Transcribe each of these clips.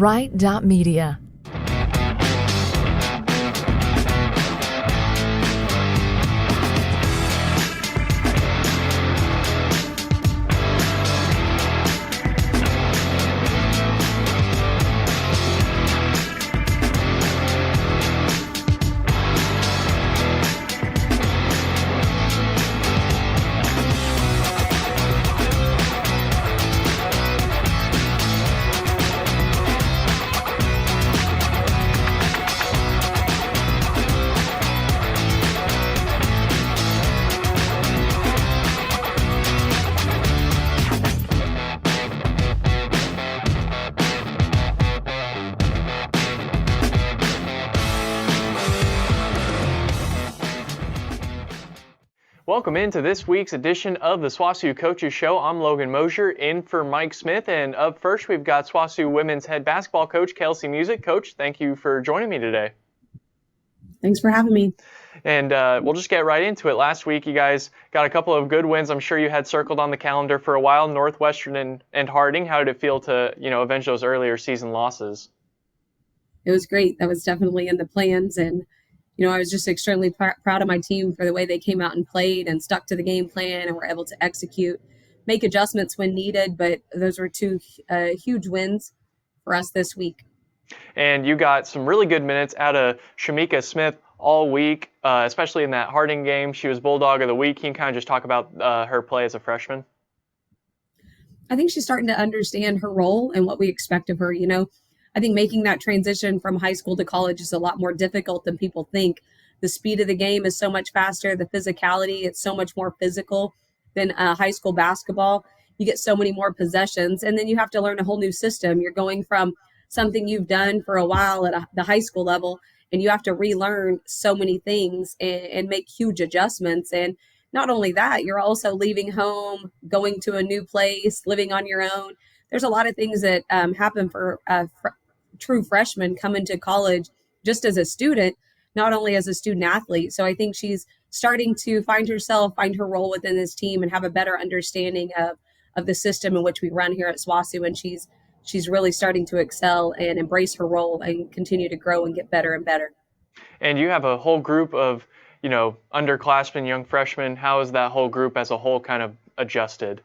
Right.media. Welcome into this week's edition of the SWOSU Coaches Show. I'm Logan Moser, in for Mike Smith, and up first we've got SWOSU women's head basketball coach Kelsi Musick. Coach, thank you for joining me today. Thanks for having me. And we'll just get right into it. Last week you guys got a couple of good wins. I'm sure you had circled on the calendar for a while, Northwestern and Harding. How did it feel to avenge those earlier season losses? It was great. That was definitely in the plans, and I was just extremely proud of my team for the way they came out and played and stuck to the game plan and were able to execute, make adjustments when needed. But those were two huge wins for us this week. And you got some really good minutes out of Shamica Smith all week, especially in that Harding game. She was Bulldog of the Week. Can you kind of just talk about her play as a freshman? I think she's starting to understand her role and what we expect of her. I think making that transition from high school to college is a lot more difficult than people think. The speed of the game is so much faster. The physicality, it's so much more physical than high school basketball. You get so many more possessions, and then you have to learn a whole new system. You're going from something you've done for a while at the high school level, and you have to relearn so many things and make huge adjustments. And not only that, you're also leaving home, going to a new place, living on your own. There's a lot of things that happen for true freshmen coming to college just as a student, not only as a student athlete. So I think she's starting to find herself, find her role within this team, and have a better understanding of the system in which we run here at SWOSU. And she's really starting to excel and embrace her role and continue to grow and get better and better. And you have a whole group of, underclassmen, young freshmen. How is that whole group as a whole kind of adjusted?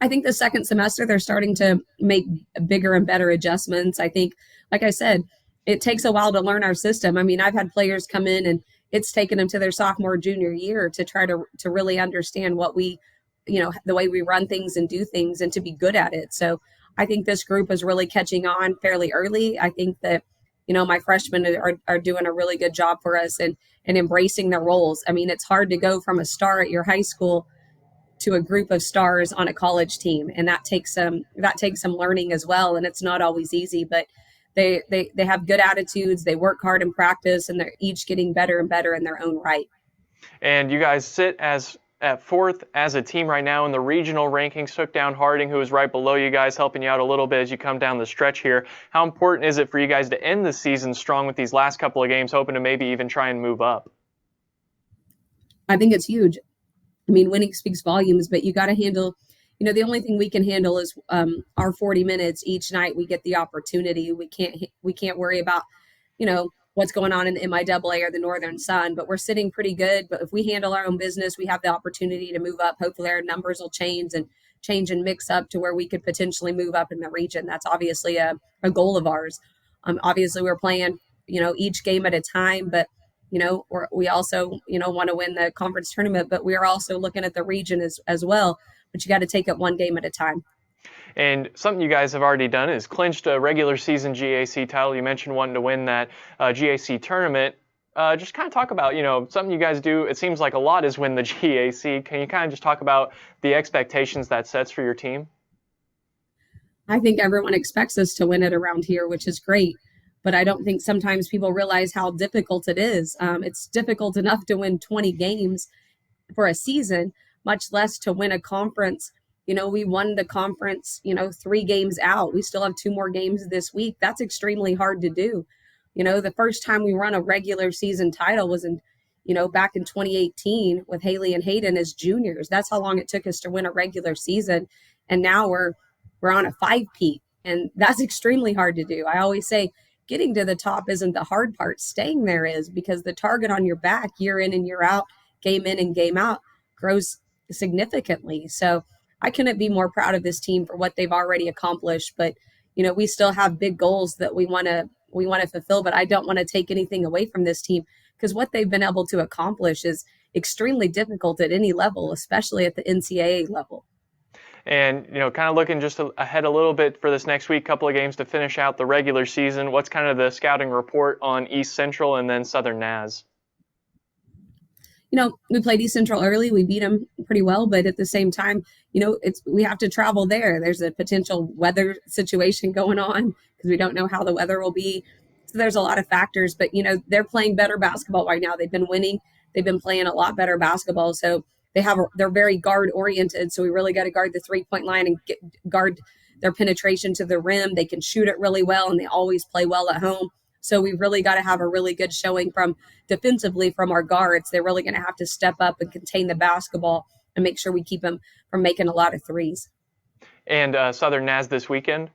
I think the second semester, they're starting to make bigger and better adjustments. I think, like I said, it takes a while to learn our system. I mean, I've had players come in and it's taken them to their sophomore, junior year to try to really understand what we, the way we run things and do things and to be good at it. So I think this group is really catching on fairly early. I think that, my freshmen are doing a really good job for us and embracing their roles. I mean, it's hard to go from a star at your high school to a group of stars on a college team, and that takes some learning as well, and it's not always easy, but they have good attitudes, they work hard in practice, and they're each getting better and better in their own right. And you guys sit at fourth as a team right now in the regional rankings, took down Harding, who is right below you guys, helping you out a little bit as you come down the stretch here. How important is it for you guys to end the season strong with these last couple of games, hoping to maybe even try and move up? I think it's huge. I mean, winning speaks volumes, but you got to handle, the only thing we can handle is our 40 minutes each night. We get the opportunity. We can't worry about, what's going on in the MIAA or the Northern Sun, but we're sitting pretty good. But if we handle our own business, we have the opportunity to move up. Hopefully our numbers will change and mix up to where we could potentially move up in the region. That's obviously a goal of ours. Obviously we're playing, each game at a time, but we also, want to win the conference tournament, but we are also looking at the region as well. But you got to take it one game at a time. And something you guys have already done is clinched a regular season GAC title. You mentioned wanting to win that GAC tournament. Just kind of talk about, something you guys do, it seems like a lot, is win the GAC. Can you kind of just talk about the expectations that sets for your team? I think everyone expects us to win it around here, which is great. But I don't think sometimes people realize how difficult it is. It's difficult enough to win 20 games for a season, much less to win a conference. We won the conference, 3 games out. We still have 2 more games this week. That's extremely hard to do. The first time we won a regular season title was in, back in 2018 with Haley and Hayden as juniors. That's how long it took us to win a regular season. And now we're on a 5-peat. And that's extremely hard to do. I always say getting to the top isn't the hard part, staying there is, because the target on your back year in and year out, game in and game out, grows significantly. So I couldn't be more proud of this team for what they've already accomplished. But we still have big goals that we want to fulfill, but I don't want to take anything away from this team, because what they've been able to accomplish is extremely difficult at any level, especially at the NCAA level. And, kind of looking just ahead a little bit for this next week, couple of games to finish out the regular season. What's kind of the scouting report on East Central and then Southern Naz? We played East Central early. We beat them pretty well, but at the same time, we have to travel there. There's a potential weather situation going on because we don't know how the weather will be. So there's a lot of factors, but they're playing better basketball right now. They've been winning. They've been playing a lot better basketball. So they're very guard oriented. So we really got to guard the 3-point line and guard their penetration to the rim. They can shoot it really well, and they always play well at home. So we really got to have a really good showing from defensively from our guards. They're really going to have to step up and contain the basketball and make sure we keep them from making a lot of threes. And Southern Naz this weekend?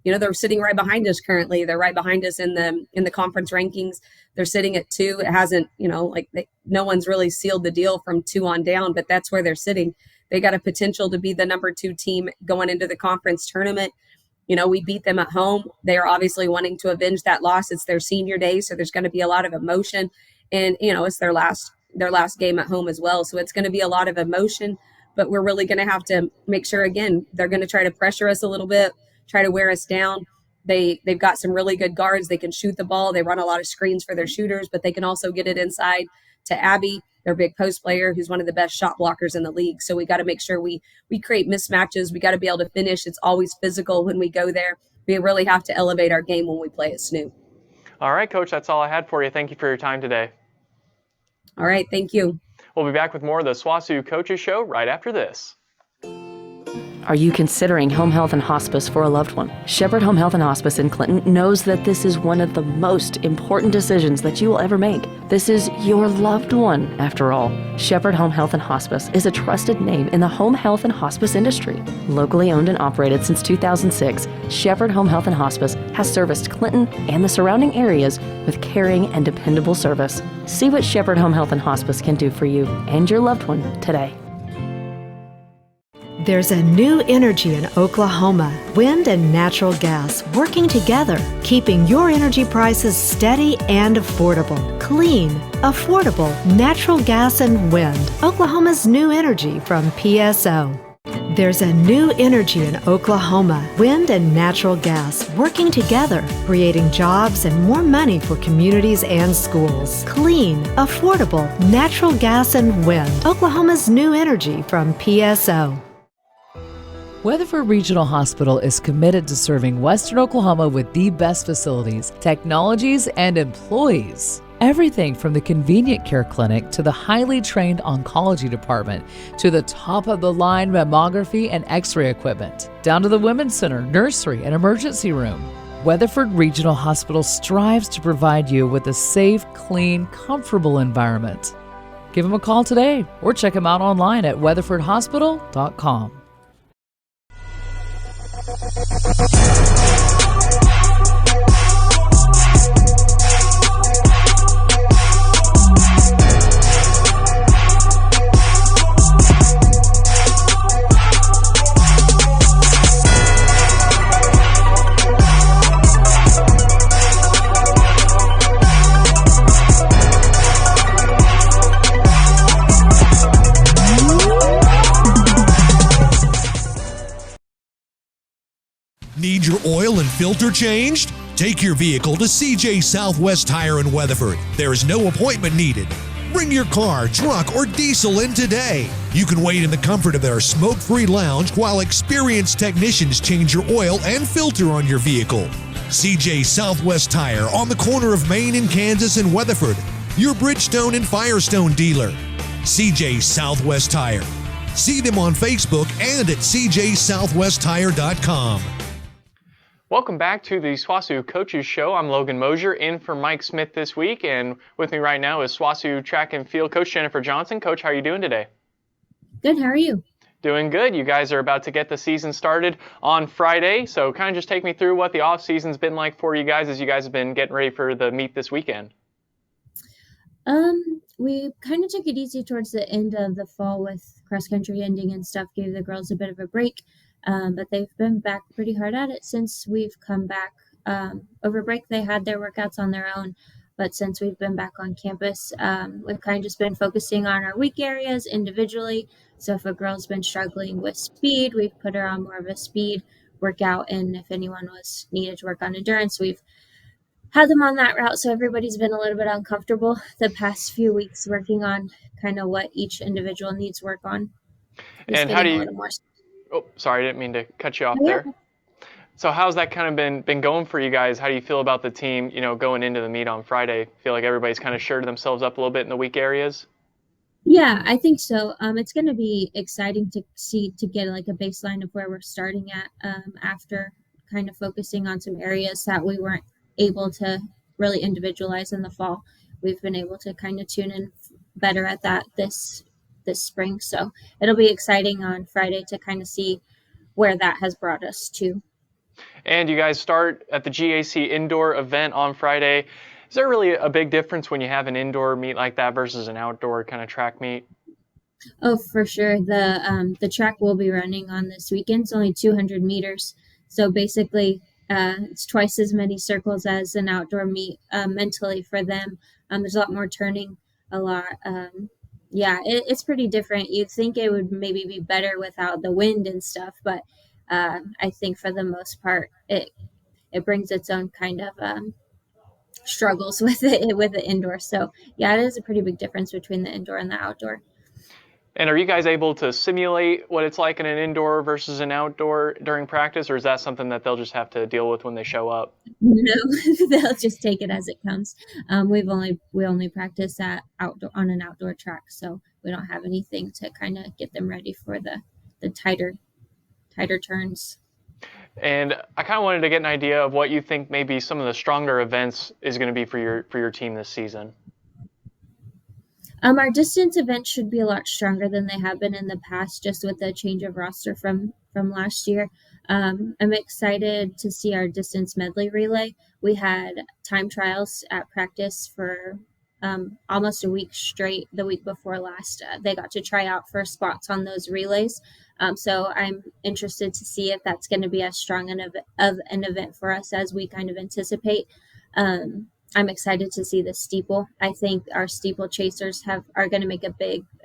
They're sitting right behind us currently. They're right behind us in the conference rankings. They're sitting at 2. It hasn't, no one's really sealed the deal from 2 on down, but that's where they're sitting. They got a potential to be the number 2 team going into the conference tournament. We beat them at home. They are obviously wanting to avenge that loss. It's their senior day, so there's going to be a lot of emotion, and it's their last game at home as well. So it's going to be a lot of emotion, but we're really going to have to make sure, again, they're going to try to pressure us a little bit, try to wear us down. They've got some really good guards. They can shoot the ball. They run a lot of screens for their shooters, but they can also get it inside to Abby, their big post player, who's one of the best shot blockers in the league. So we got to make sure we create mismatches. We got to be able to finish. It's always physical when we go there. We really have to elevate our game when we play at SNU. All right, Coach, that's all I had for you. Thank you for your time today. All right, thank you. We'll be back with more of the SWOSU Coaches Show right after this. Are you considering home health and hospice for a loved one? Shepherd Home Health and Hospice in Clinton knows that this is one of the most important decisions that you will ever make. This is your loved one, after all. Shepherd Home Health and Hospice is a trusted name in the home health and hospice industry. Locally owned and operated since 2006, Shepherd Home Health and Hospice has serviced Clinton and the surrounding areas with caring and dependable service. See what Shepherd Home Health and Hospice can do for you and your loved one today. There's a new energy in Oklahoma, wind and natural gas working together, keeping your energy prices steady and affordable. Clean, affordable, natural gas and wind. Oklahoma's new energy from PSO. There's a new energy in Oklahoma, wind and natural gas working together, creating jobs and more money for communities and schools. Clean, affordable, natural gas and wind. Oklahoma's new energy from PSO. Weatherford Regional Hospital is committed to serving Western Oklahoma with the best facilities, technologies, and employees. Everything from the convenient care clinic to the highly trained oncology department to the top-of-the-line mammography and x-ray equipment, down to the women's center, nursery, and emergency room. Weatherford Regional Hospital strives to provide you with a safe, clean, comfortable environment. Give them a call today or check them out online at weatherfordhospital.com. Need your oil and filter changed? Take your vehicle to CJ Southwest Tire in Weatherford. There is no appointment needed. Bring your car, truck, or diesel in today. You can wait in the comfort of their smoke-free lounge while experienced technicians change your oil and filter on your vehicle. CJ Southwest Tire on the corner of Main and Kansas in Weatherford. Your Bridgestone and Firestone dealer. CJ Southwest Tire. See them on Facebook and at cjsouthwesttire.com. Welcome back to the SWOSU Coaches Show. I'm Logan Moser in for Mike Smith this week, and with me right now is SWOSU track and field coach Jennifer Johnson. Coach, how are you doing today? Good, how are you? Doing good. You guys are about to get the season started on Friday, so kind of just take me through what the off season's been like for you guys as you guys have been getting ready for the meet this weekend. We kind of took it easy towards the end of the fall with cross country ending and stuff, gave the girls a bit of a break, but they've been back pretty hard at it since we've come back. Over break, they had their workouts on their own, but since we've been back on campus, we've kind of just been focusing on our weak areas individually. So if a girl's been struggling with speed, we've put her on more of a speed workout, and if anyone was needed to work on endurance, we've had them on that route. So everybody's been a little bit uncomfortable the past few weeks working on kind of what each individual needs work on. And how do you, oh, sorry, I didn't mean to cut you off there. So how's that kind of been going for you guys? How do you feel about the team, going into the meet on Friday? Feel like everybody's kind of shored themselves up a little bit in the weak areas? Yeah, I think so. It's going to be exciting to get like a baseline of where we're starting at after kind of focusing on some areas that we weren't able to really individualize in the fall. We've been able to kind of tune in better at that this spring. So it'll be exciting on Friday to kind of see where that has brought us to. And you guys start at the GAC indoor event on Friday. Is there really a big difference when you have an indoor meet like that versus an outdoor kind of track meet? Oh, for sure. The track we'll be running on this weekend is only 200 meters. So basically, it's twice as many circles as an outdoor meet mentally for them. There's a lot more turning, a lot. It's pretty different. You'd think it would maybe be better without the wind and stuff, but I think for the most part, it brings its own kind of struggles with the indoor. So yeah, it is a pretty big difference between the indoor and the outdoor. And are you guys able to simulate what it's like in an indoor versus an outdoor during practice, or is that something that they'll just have to deal with when they show up? No, they'll just take it as it comes. We only practice on an outdoor track, so we don't have anything to kind of get them ready for the tighter turns. And I kind of wanted to get an idea of what you think maybe some of the stronger events is going to be for your team this season. Our distance events should be a lot stronger than they have been in the past, just with the change of roster from last year. I'm excited to see our distance medley relay. We had time trials at practice for almost a week straight. The week before last, they got to try out for spots on those relays. So I'm interested to see if that's going to be as strong of an event for us as we kind of anticipate. I'm excited to see the steeple. I think our steeple chasers are going to make a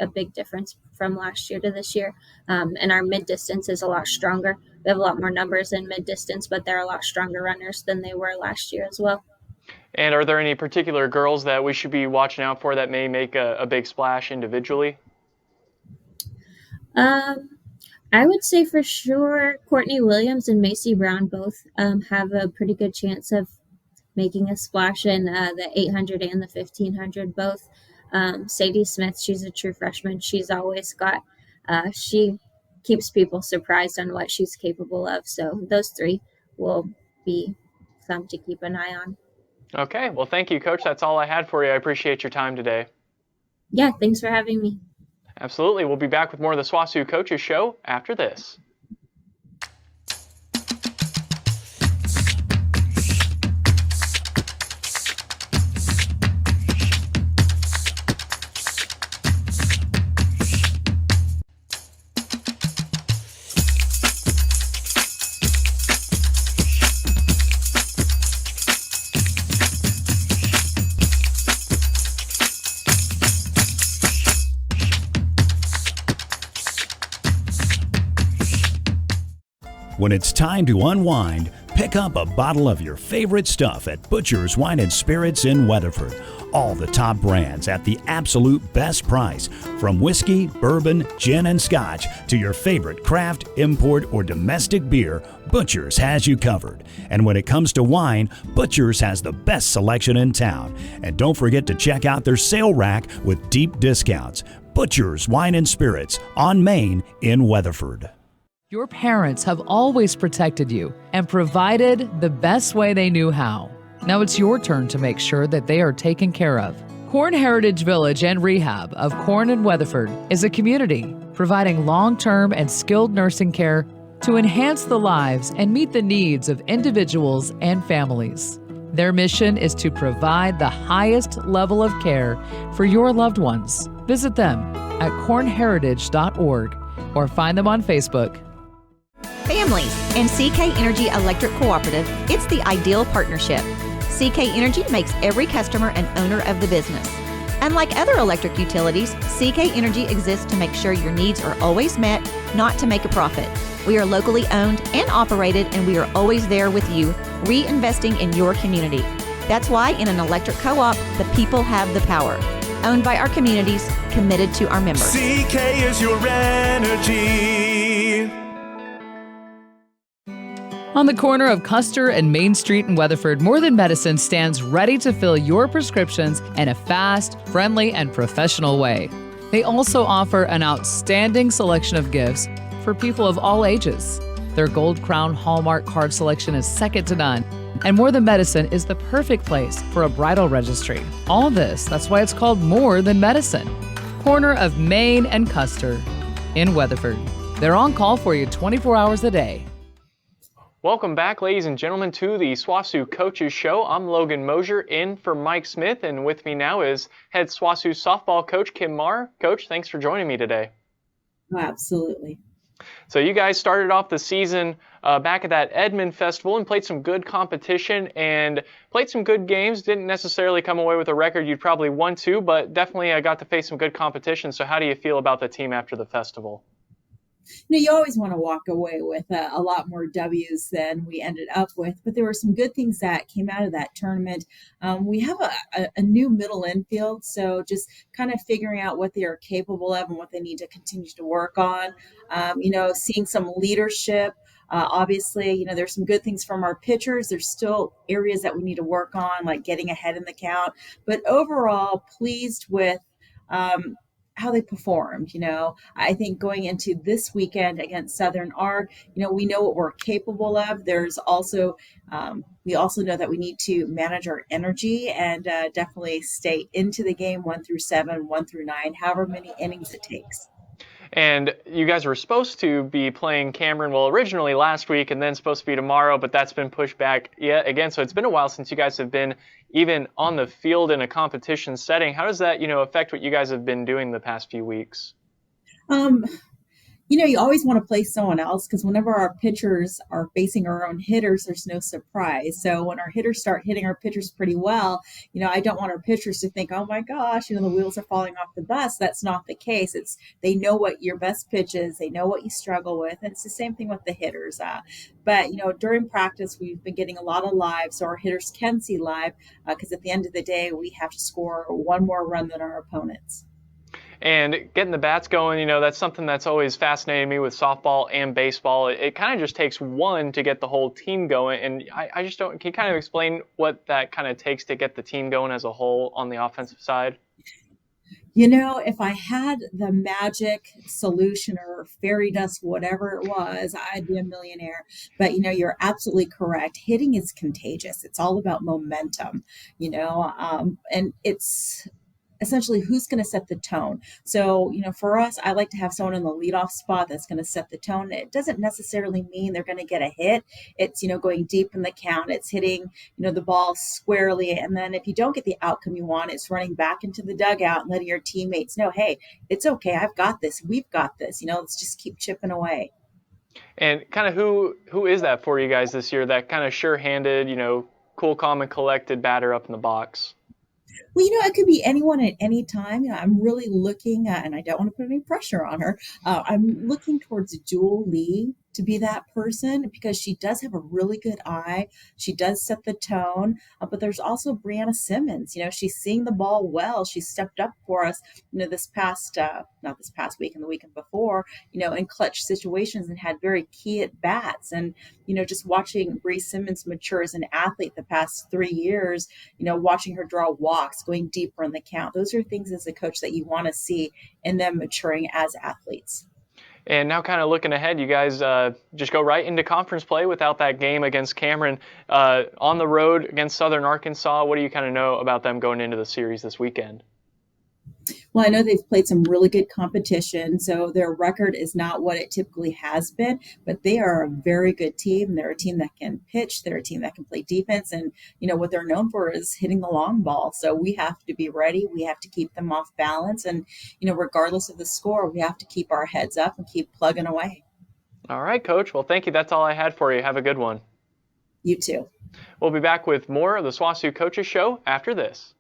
big difference from last year to this year. And our mid distance is a lot stronger. We have a lot more numbers in mid distance, but they're a lot stronger runners than they were last year as well. And are there any particular girls that we should be watching out for that may make a big splash individually? I would say for sure Courtney Williams and Macy Brown both have a pretty good chance of making a splash in the 800 and the 1500 both. Sadie Smith, she's a true freshman. She's always got, she keeps people surprised on what she's capable of. So those three will be some to keep an eye on. Okay, well, thank you, Coach. That's all I had for you. I appreciate your time today. Yeah, thanks for having me. Absolutely. We'll be back with more of the SWOSU Coaches Show after this. When it's time to unwind, pick up a bottle of your favorite stuff at Butcher's Wine and Spirits in Weatherford. All the top brands at the absolute best price. From whiskey, bourbon, gin, and scotch to your favorite craft, import, or domestic beer, Butcher's has you covered. And when it comes to wine, Butcher's has the best selection in town. And don't forget to check out their sale rack with deep discounts. Butcher's Wine and Spirits on Main in Weatherford. Your parents have always protected you and provided the best way they knew how. Now it's your turn to make sure that they are taken care of. Corn Heritage Village and Rehab of Corn and Weatherford is a community providing long-term and skilled nursing care to enhance the lives and meet the needs of individuals and families. Their mission is to provide the highest level of care for your loved ones. Visit them at cornheritage.org or find them on Facebook. Families and CK Energy Electric Cooperative, it's the ideal partnership. CK Energy makes every customer an owner of the business. Unlike other electric utilities, CK Energy exists to make sure your needs are always met, not to make a profit. We are locally owned and operated, and we are always there with you, reinvesting in your community. That's why in an electric co-op, the people have the power. Owned by our communities, committed to our members. CK is your energy. On the corner of Custer and Main Street in Weatherford, More Than Medicine stands ready to fill your prescriptions in a fast, friendly, and professional way. They also offer an outstanding selection of gifts for people of all ages. Their Gold Crown Hallmark card selection is second to none, and More Than Medicine is the perfect place for a bridal registry. All this, that's why it's called More Than Medicine. Corner of Main and Custer in Weatherford. They're on call for you 24 hours a day. Welcome back, ladies and gentlemen, to the SWOSU Coaches Show. I'm Logan Moser in for Mike Smith, and with me now is head SWOSU softball coach Kim Maher. Coach, thanks for joining me today. Oh, absolutely. So you guys started off the season back at that Edmond Festival and played some good competition and played some good games. Didn't necessarily come away with a record you'd probably want to, but definitely got to face some good competition. So how do you feel about the team after the festival? You always want to walk away with a lot more W's than we ended up with, but there were some good things that came out of that tournament. We have a new middle infield, so just kind of figuring out what they are capable of and what they need to continue to work on. Seeing some leadership. Obviously, there's some good things from our pitchers. There's still areas that we need to work on, like getting ahead in the count. But overall, pleased with how they performed. I think going into this weekend against Southern Arc, we know what we're capable of. There's also, we also know that we need to manage our energy and definitely stay into the game 1 through 7, 1 through 9, however many innings it takes. And you guys were supposed to be playing Cameron, originally last week and then supposed to be tomorrow, but that's been pushed back yet again. So it's been a while since you guys have been even on the field in a competition setting. How does that, affect what you guys have been doing the past few weeks? You always want to play someone else because whenever our pitchers are facing our own hitters, there's no surprise. So when our hitters start hitting our pitchers pretty well, I don't want our pitchers to think, oh my gosh, the wheels are falling off the bus. That's not the case. They know what your best pitch is. They know what you struggle with. And it's the same thing with the hitters. But during practice, we've been getting a lot of live, so our hitters can see live because at the end of the day, we have to score one more run than our opponents. And getting the bats going, that's something that's always fascinated me with softball and baseball. It kind of just takes one to get the whole team going. And I just don't, can you kind of explain what that kind of takes to get the team going as a whole on the offensive side? If I had the magic solution or fairy dust, whatever it was, I'd be a millionaire. But, you're absolutely correct. Hitting is contagious. It's all about momentum, and it's essentially who's going to set the tone. So, for us, I like to have someone in the leadoff spot that's going to set the tone. It doesn't necessarily mean they're going to get a hit. It's, going deep in the count. It's hitting, the ball squarely. And then if you don't get the outcome you want, it's running back into the dugout and letting your teammates know, hey, it's okay. I've got this. We've got this. Let's just keep chipping away. And kind of who is that for you guys this year? That kind of sure-handed, cool, calm, and collected batter up in the box? Well, it could be anyone at any time. I'm really looking, and I don't want to put any pressure on her. I'm looking towards Jewel Lee to be that person because she does have a really good eye. She does set the tone. But there's also Brianna Simmons. She's seeing the ball well. She stepped up for us, this past, not this past week and the weekend before, in clutch situations and had very key at bats. And, just watching Bree Simmons mature as an athlete the past 3 years, watching her draw walks, going deeper in the count. Those are things as a coach that you want to see in them maturing as athletes. And now kind of looking ahead, you guys just go right into conference play without that game against Cameron. On the road against Southern Arkansas, what do you kind of know about them going into the series this weekend? Well, I know they've played some really good competition, so their record is not what it typically has been, but they are a very good team. They're a team that can pitch, they're a team that can play defense, and what they're known for is hitting the long ball. So we have to be ready. We have to keep them off balance, and regardless of the score, we have to keep our heads up and keep plugging away. All right, Coach. Well, thank you. That's all I had for you. Have a good one. You too. We'll be back with more of the SWOSU Coaches Show after this.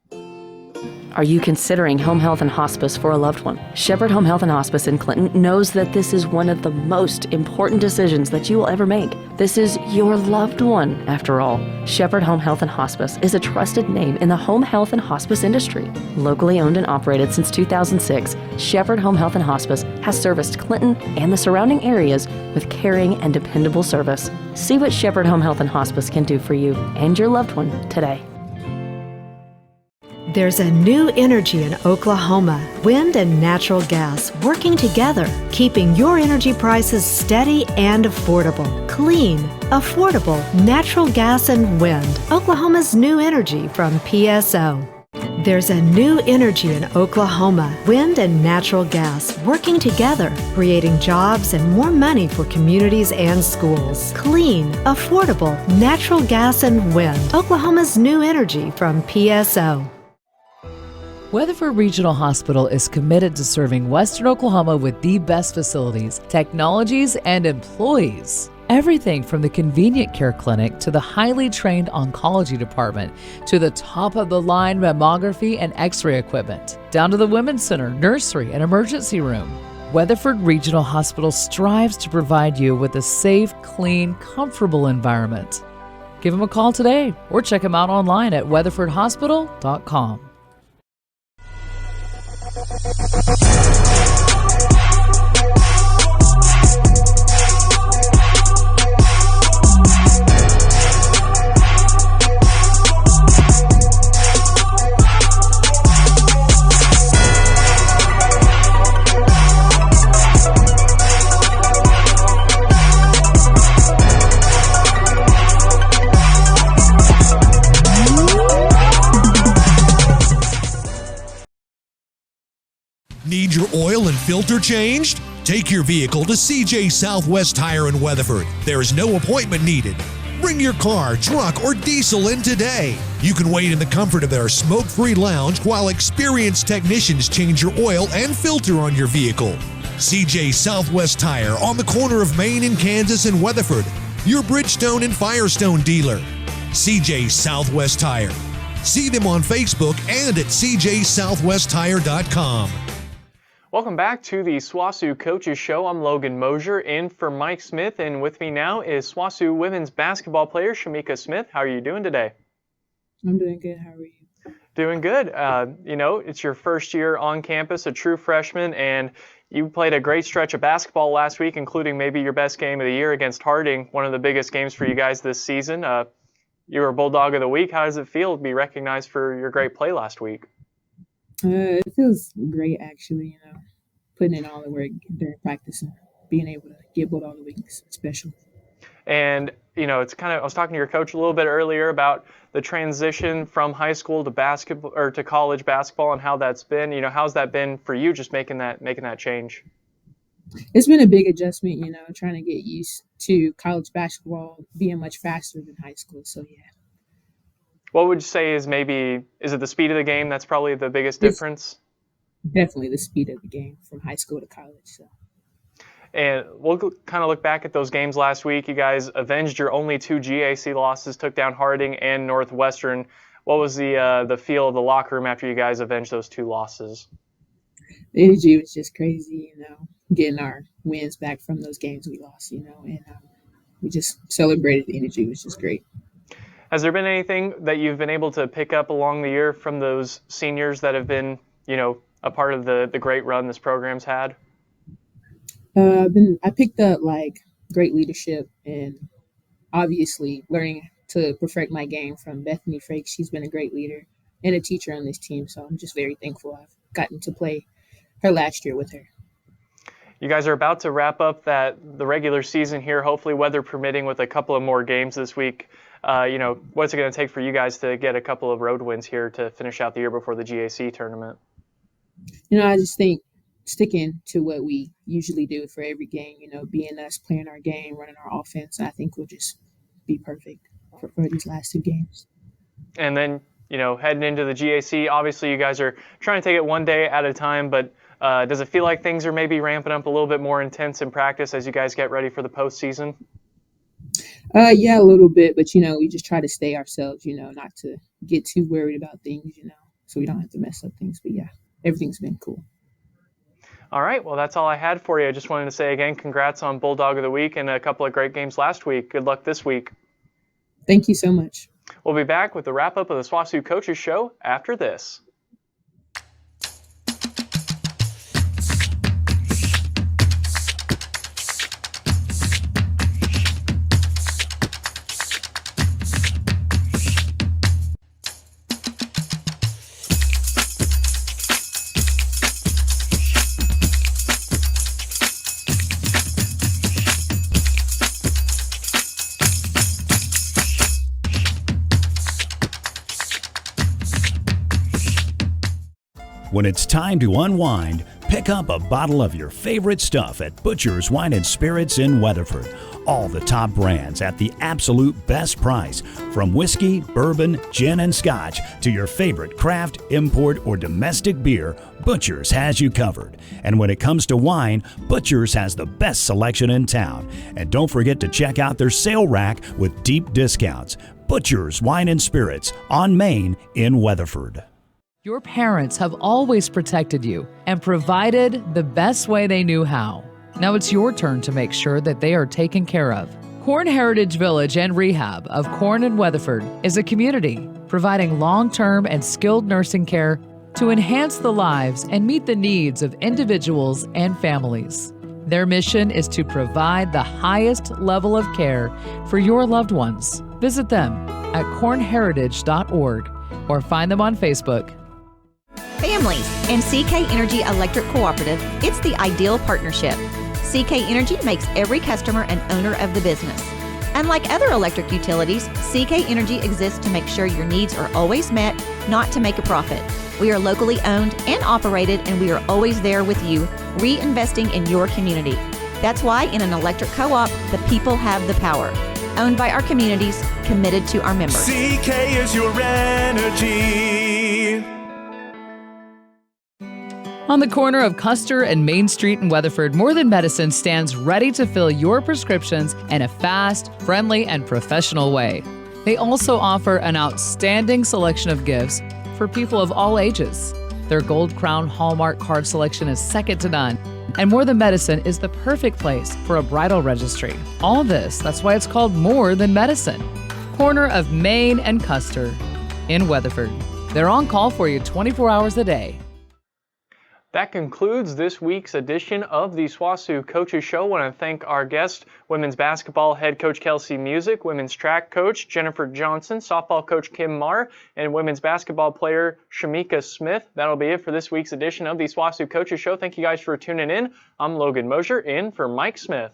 Are you considering home health and hospice for a loved one? Shepherd Home Health and Hospice in Clinton knows that this is one of the most important decisions that you will ever make. This is your loved one, after all. Shepherd Home Health and Hospice is a trusted name in the home health and hospice industry. Locally owned and operated since 2006, Shepherd Home Health and Hospice has serviced Clinton and the surrounding areas with caring and dependable service. See what Shepherd Home Health and Hospice can do for you and your loved one today. There's a new energy in Oklahoma, wind and natural gas working together, keeping your energy prices steady and affordable. Clean, affordable natural gas and wind. Oklahoma's new energy from PSO. There's a new energy in Oklahoma, wind and natural gas working together, creating jobs and more money for communities and schools. Clean, affordable natural gas and wind. Oklahoma's new energy from PSO. Weatherford Regional Hospital is committed to serving Western Oklahoma with the best facilities, technologies, and employees. Everything from the convenient care clinic to the highly trained oncology department to the top-of-the-line mammography and x-ray equipment, down to the women's center, nursery, and emergency room. Weatherford Regional Hospital strives to provide you with a safe, clean, comfortable environment. Give them a call today or check them out online at weatherfordhospital.com. Need your oil and filter changed? Take your vehicle to CJ Southwest Tire in Weatherford. There is no appointment needed. Bring your car, truck, or diesel in today. You can wait in the comfort of their smoke-free lounge while experienced technicians change your oil and filter on your vehicle. CJ Southwest Tire on the corner of Main and Kansas in Weatherford. Your Bridgestone and Firestone dealer. CJ Southwest Tire. See them on Facebook and at cjsouthwesttire.com. Welcome back to the SWOSU Coaches Show. I'm Logan Moser in for Mike Smith, and with me now is SWOSU women's basketball player Shamica Smith. How are you doing today? I'm doing good. How are you? Doing good. It's your first year on campus, a true freshman, and you played a great stretch of basketball last week, including maybe your best game of the year against Harding, one of the biggest games for you guys this season. You were Bulldog of the Week. How does it feel to be recognized for your great play last week? It feels great, actually, putting in all the work during practice and being able to get Bulldog of the Week is special. And, it's I was talking to your coach a little bit earlier about the transition from high school to basketball or to college basketball and how that's been. How's that been for you, just making that change? It's been a big adjustment, trying to get used to college basketball being much faster than high school. So, yeah. What would you say is it the speed of the game that's probably the biggest difference? Definitely the speed of the game from high school to college. So. And we'll kind of look back at those games last week. You guys avenged your only 2 GAC losses, took down Harding and Northwestern. What was the feel of the locker room after you guys avenged those 2 losses? The energy was just crazy, getting our wins back from those games we lost, and we just celebrated. The energy was just great. Has there been anything that you've been able to pick up along the year from those seniors that have been, a part of the great run this program's had? I picked up great leadership and obviously learning to perfect my game from Bethany Frakes. She's been a great leader and a teacher on this team, so I'm just very thankful I've gotten to play her last year with her. You guys are about to wrap up the regular season here, hopefully weather permitting, with a couple of more games this week. What's it going to take for you guys to get a couple of road wins here to finish out the year before the GAC tournament? I just think sticking to what we usually do for every game, being us, playing our game, running our offense, I think we'll just be perfect for these last 2 games. And then, heading into the GAC, obviously you guys are trying to take it one day at a time, but does it feel like things are maybe ramping up a little bit more intense in practice as you guys get ready for the postseason? Yeah, a little bit, but we just try to stay ourselves, not to get too worried about things, so we don't have to mess up things. But yeah, everything's been cool. All right, well, that's all I had for you. I just wanted to say again, congrats on Bulldog of the Week and a couple of great games last week. Good luck this week. Thank you so much. We'll be back with the wrap-up of the SWOSU Coaches Show after this. When it's time to unwind, pick up a bottle of your favorite stuff at Butcher's Wine and Spirits in Weatherford. All the top brands at the absolute best price. From whiskey, bourbon, gin, and scotch to your favorite craft, import, or domestic beer, Butcher's has you covered. And when it comes to wine, Butcher's has the best selection in town. And don't forget to check out their sale rack with deep discounts. Butcher's Wine and Spirits on Main in Weatherford. Your parents have always protected you and provided the best way they knew how. Now it's your turn to make sure that they are taken care of. Corn Heritage Village and Rehab of Corn and Weatherford is a community providing long-term and skilled nursing care to enhance the lives and meet the needs of individuals and families. Their mission is to provide the highest level of care for your loved ones. Visit them at cornheritage.org or find them on Facebook. Families and CK Energy Electric Cooperative, it's the ideal partnership. CK Energy makes every customer an owner of the business. Unlike other electric utilities, CK Energy exists to make sure your needs are always met, not to make a profit. We are locally owned and operated, and we are always there with you, reinvesting in your community. That's why in an electric co-op, the people have the power. Owned by our communities, committed to our members. CK is your energy. On the corner of Custer and Main Street in Weatherford, More Than Medicine stands ready to fill your prescriptions in a fast, friendly, and professional way. They also offer an outstanding selection of gifts for people of all ages. Their Gold Crown Hallmark card selection is second to none, and More Than Medicine is the perfect place for a bridal registry. All this, that's why it's called More Than Medicine. Corner of Main and Custer in Weatherford. They're on call for you 24 hours a day. That concludes this week's edition of the SWOSU Coaches Show. I want to thank our guest, women's basketball head coach Kelsi Musick, women's track coach Jennifer Johnson, softball coach Kim Maher, and women's basketball player Shamica Smith. That'll be it for this week's edition of the SWOSU Coaches Show. Thank you guys for tuning in. I'm Logan Moser, in for Mike Smith.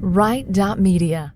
Right.media.